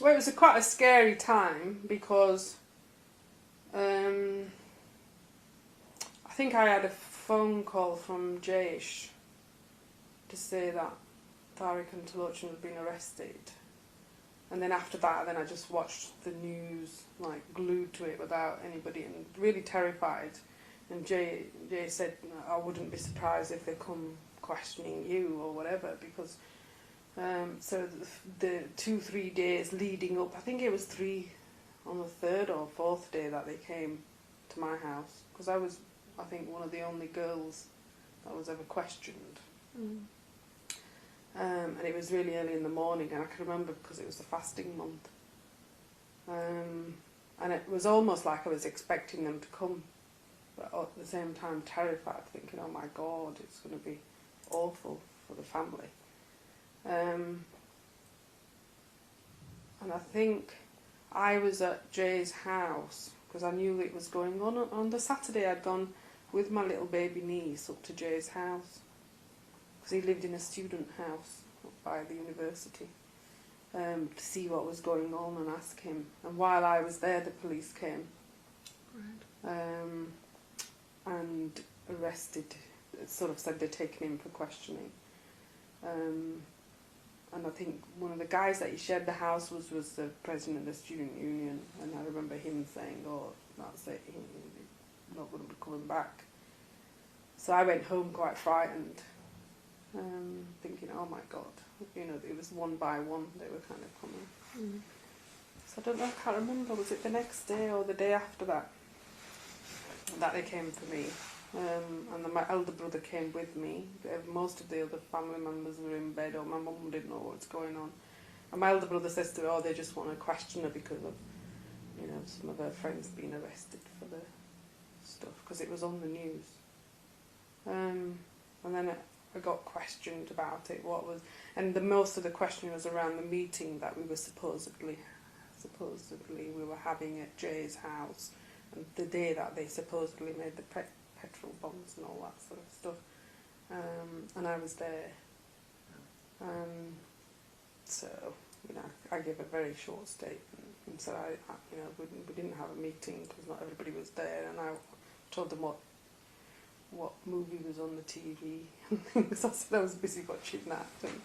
Well, it was quite a scary time because I think I had a phone call from Jayesh to say that Tariq and Tolochin had been arrested. And then after that, then I just watched the news, like glued to it without anybody, and really terrified. And Jay said, I wouldn't be surprised if they come questioning you or whatever, because so the 2-3 days leading up, I think it was on the third or fourth day that they came to my house, because I was, I think, one of the only girls that was ever questioned. And it was really early in the morning, and I can remember because it was the fasting month. And it was almost like I was expecting them to come, but at the same time terrified, thinking, oh my God, it's going to be awful for the family. And I think I was at Jay's house, because I knew it was going on. On the Saturday I'd gone with my little baby niece up to Jay's house, because he lived in a student house up by the university, to see what was going on and ask him. And while I was there, the police came. And arrested, sort of said they'd taken him for questioning. And I think one of the guys that he shared the house was the president of the student union, and I remember him saying, oh, that's it, he's not going to be coming back. So I went home quite frightened, thinking, oh my God, you know, it was one by one they were kind of coming. So I don't know, I can't remember, was it the next day or the day after that they came for me? And then my elder brother came with me. Most of the other family members were in bed, or my mum didn't know what's going on. And my elder brother says to me, oh, they just want to question her because of, you know, some of her friends being arrested for the stuff, because it was on the news. And then I got questioned about it, and most of the questioning was around the meeting that we were supposedly we were having at Jay's house, and the day that they supposedly made the petrol bombs and all that sort of stuff. And I was there. So, you know, I gave a very short statement and said, you know, we didn't have a meeting because not everybody was there, and I told them what movie was on the TV and things. I said I was busy watching that and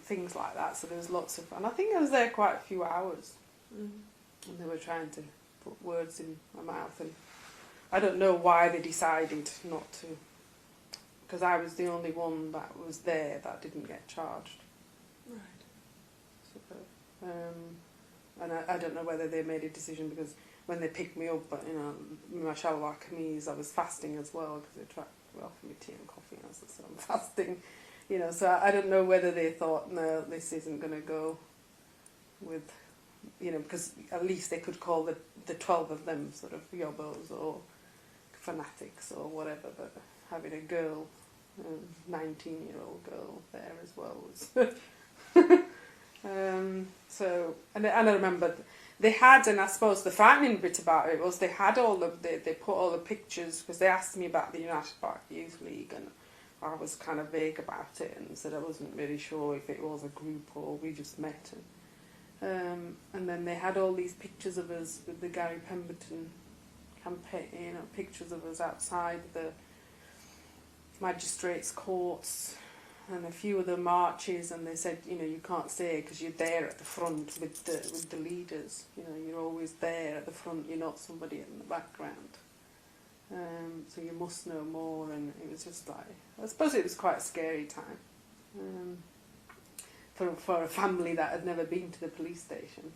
things like that. So there was lots of, and I think I was there quite a few hours, and they were trying to put words in my mouth, and I don't know why they decided not to, because I was the only one that was there that didn't get charged. Right. So, and I don't know whether they made a decision because when they picked me up, you know, my shalwar kameez, I was fasting as well, because they tried to offer me tea and coffee, and I said, so I'm fasting, you know, so I don't know whether they thought, no, this isn't going to go with, you know, because at least they could call the 12 of them sort of yobos or fanatics or whatever, but having a girl, a 19-year-old girl there as well was so, and I remember they had, and I suppose the frightening bit about it was they had they put all the pictures, because they asked me about the United Park Youth League, and I was kind of vague about it and said I wasn't really sure if it was a group or we just met. And then they had all these pictures of us with the Gary Pemberton campaign, you know, pictures of us outside the magistrates' courts and a few of the marches, and they said, you know, you can't say because you're there at the front with the leaders, you know, you're always there at the front, you're not somebody in the background, so you must know more. And it was just like, I suppose it was quite a scary time for a family that had never been to the police station.